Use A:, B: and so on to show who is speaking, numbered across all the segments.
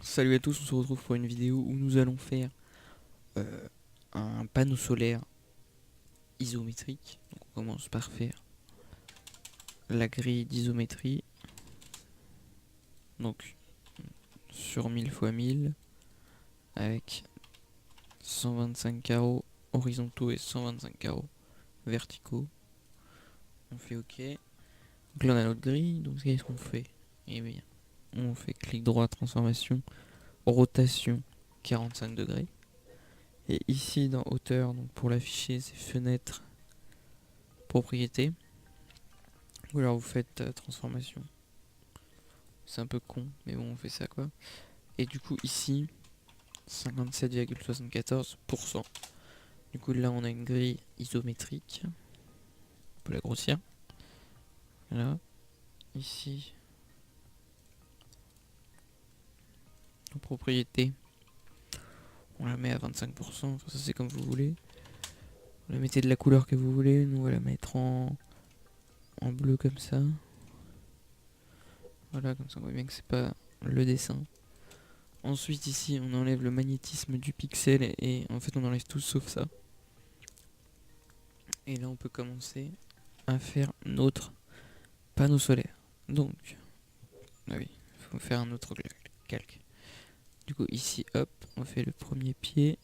A: Salut à tous, on se retrouve pour une vidéo où nous allons faire un panneau solaire isométrique. Donc on commence par faire la grille d'isométrie. Donc sur 1000 x 1000 avec 125 carreaux horizontaux et 125 carreaux verticaux. On fait OK. Donc là on a notre grille, donc qu'est-ce qu'on fait? Eh bien, on fait clic droit, transformation, rotation 45 degrés. Et ici dans hauteur, donc pour l'afficher, c'est fenêtre, propriété. Ou alors vous faites transformation. C'est un peu con, mais bon, on fait ça quoi. Et du coup, ici, 57,74%. Du coup, là, on a une grille isométrique. On peut la grossir. Voilà. Ici, en propriété, on la met à 25%. Enfin, ça, c'est comme vous voulez. Vous la mettez de la couleur que vous voulez. Nous, on va la mettre en bleu comme ça. Voilà, comme ça, on voit bien que c'est pas le dessin. Ensuite, ici, on enlève le magnétisme du pixel et en fait, on enlève tout sauf ça. Et là, on peut commencer à faire notre panneau solaire. Donc, ah oui, il faut faire un autre calque. Du coup, ici, hop, on fait le premier pied.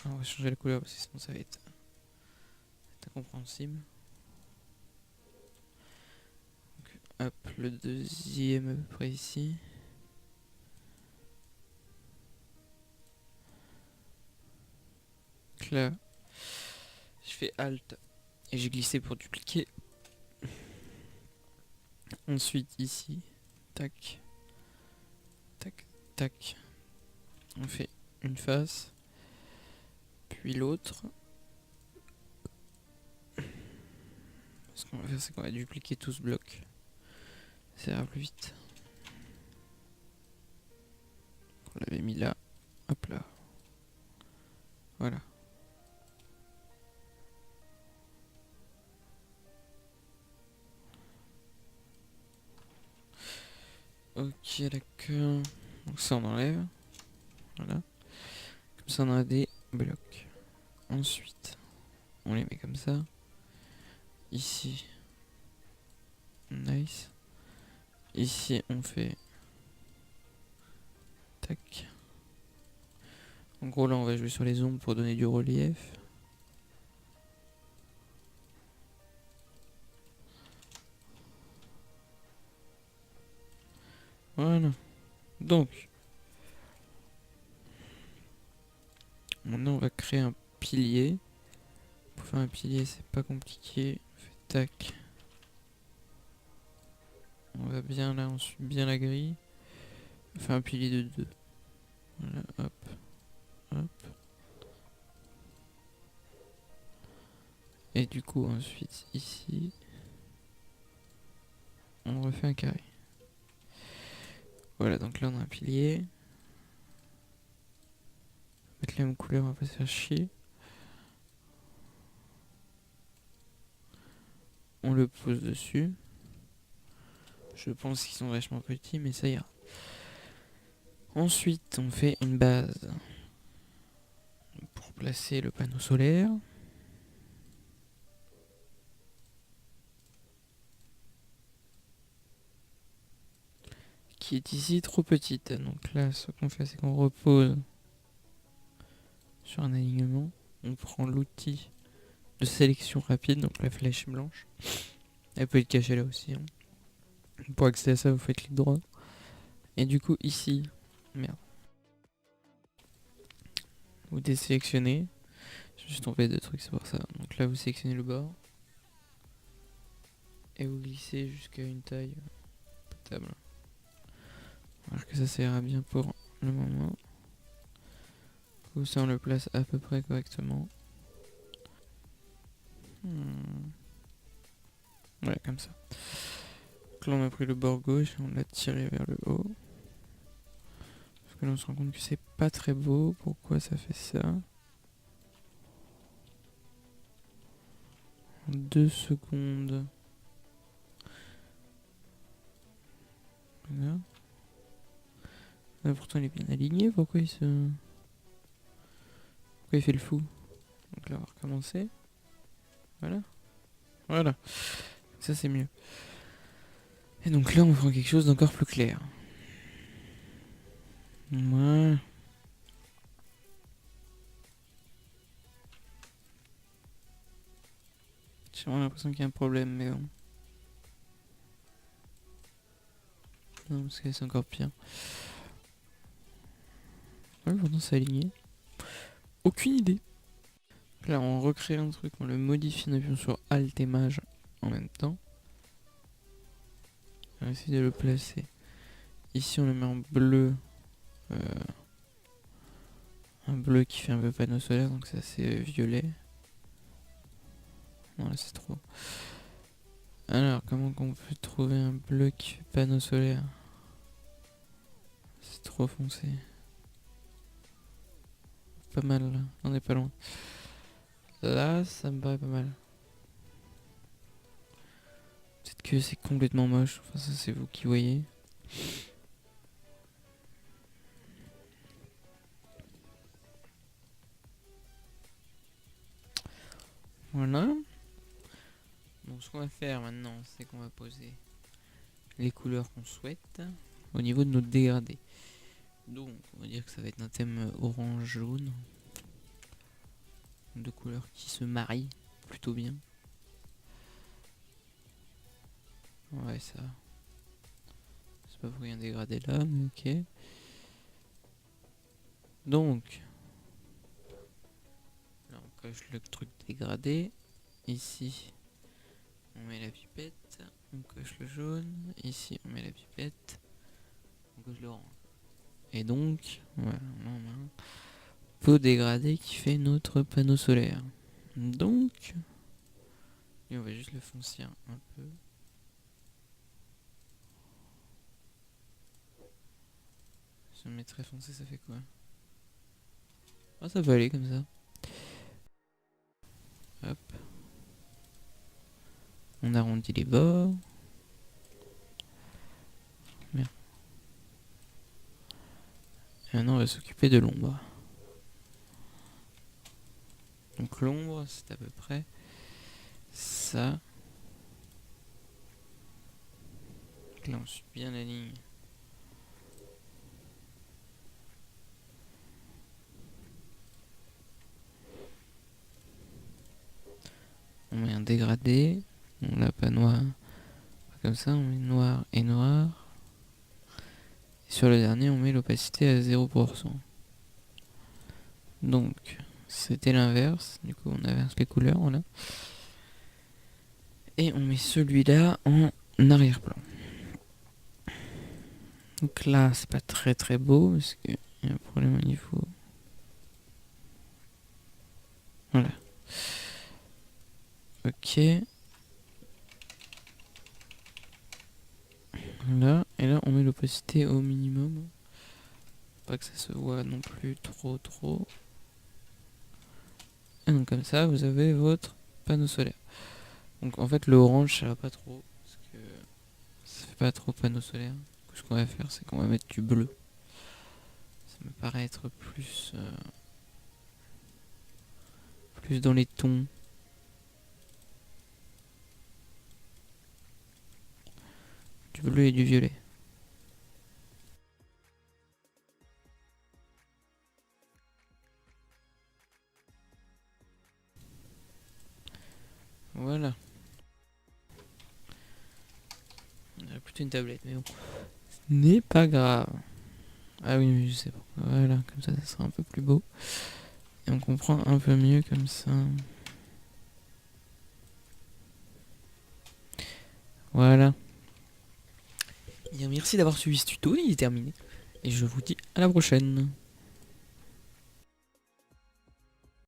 A: Alors, on va changer la couleur parce que sinon ça va être incompréhensible. Donc, hop, le deuxième à peu près ici. Donc là, je fais Alt et j'ai glissé pour dupliquer. Ensuite, ici, tac, tac, tac. On fait une face, puis l'autre. Ce qu'on va faire, c'est qu'on va dupliquer tout ce bloc. Ça ira plus vite. On l'avait mis là. Hop là. Voilà. Ok, d'accord. Donc ça, on enlève. Voilà. Comme ça, on a des blocs. Ensuite, on les met comme ça. Ici, nice. Ici, on fait tac. En gros, là, on va jouer sur les ombres pour donner du relief. Voilà. Donc, maintenant, on va créer un pilier. Pour faire un pilier, c'est pas compliqué. On fait tac. On va bien là, on suit bien la grille. On fait un pilier de 2. Voilà, hop, hop. Et du coup, ensuite, ici, on refait un carré. Voilà, donc là, on a un pilier. Mettre la même couleur, on va pas se faire chier. On le pose dessus. Je pense qu'ils sont vachement petits, mais ça ira. Ensuite, on fait une base pour placer le panneau solaire. Qui est ici trop petite. Donc là, ce qu'on fait, c'est qu'on repose sur un alignement. On prend l'outil de sélection rapide, donc la flèche blanche. Elle peut être cachée là aussi. Hein. Pour accéder à ça, vous faites clic droit. Et du coup, ici, merde. Vous désélectionnez. J'ai juste enlevé deux trucs, c'est pour ça. Donc là, vous sélectionnez le bord. Et vous glissez jusqu'à une taille potable. Alors que ça ira bien pour le moment. Du coup, ça, on le place à peu près correctement. Voilà, comme ça. Donc là, on a pris le bord gauche et on l'a tiré vers le haut. Parce que là, on se rend compte que c'est pas très beau. Pourquoi ça fait ça? 2 secondes. Voilà. Là, pourtant il est bien aligné, pourquoi il fait le fou? Donc là on va recommencer. Voilà. Voilà. Ça c'est mieux. Et donc là on prend quelque chose d'encore plus clair. Voilà. J'ai vraiment l'impression qu'il y a un problème, mais bon. Non, parce que c'est encore pire. Ouais, pourtant c'est aligné. Aucune idée. Là, on recrée un truc, on le modifie en appuyant sur Alt et Maj en même temps. On va essayer de le placer. Ici, on le met en bleu. Un bleu qui fait un peu panneau solaire, donc c'est assez violet. Non, là, c'est trop. Alors, comment qu'on peut trouver un bleu qui fait panneau solaire? C'est trop foncé. Pas mal, là. On n'est pas loin. Là, ça me paraît pas mal. Peut-être que c'est complètement moche. Enfin, ça, c'est vous qui voyez. Voilà. Donc, ce qu'on va faire maintenant, c'est qu'on va poser les couleurs qu'on souhaite au niveau de notre dégradé. Donc, on va dire que ça va être un thème orange-jaune. Deux couleurs qui se marient plutôt bien. Ouais, ça. C'est pas pour rien dégradé là, mais ok. Donc, là on coche le truc dégradé. Ici, on met la pipette. On coche le jaune. Ici, on met la pipette. On coche l'orange. Et donc, voilà, on a un pot dégradé qui fait notre panneau solaire. Donc, et on va juste le foncir un peu. Si on met très foncé, ça fait quoi? Ah, ça peut aller comme ça. Hop. On arrondit les bords. Merde. Et maintenant, on va s'occuper de l'ombre. Donc l'ombre, c'est à peu près ça. Là, on suit bien la ligne. On met un dégradé. On l'a pas noir. Comme ça, on met noir et noir. Et sur le dernier, on met l'opacité à 0%. Donc, c'était l'inverse. Du coup, on inverse les couleurs, voilà. Et on met celui-là en arrière-plan. Donc là, c'est pas très très beau parce qu'il y a un problème au niveau. Voilà. Ok. Là, et là, on met l'opacité au minimum. Pas que ça se voit non plus trop. Et donc comme ça, vous avez votre panneau solaire. Donc en fait, le orange, ça va pas trop. Parce que ça fait pas trop panneau solaire. Donc, ce qu'on va faire, c'est qu'on va mettre du bleu. Ça me paraît être plus dans les tons. Du bleu et du violet. Voilà. On a plutôt une tablette, mais bon. Ce n'est pas grave. Ah oui, mais je sais pas. Voilà, comme ça sera un peu plus beau. Et on comprend un peu mieux comme ça. Voilà. Bien, merci d'avoir suivi ce tuto, il est terminé. Et je vous dis à la prochaine.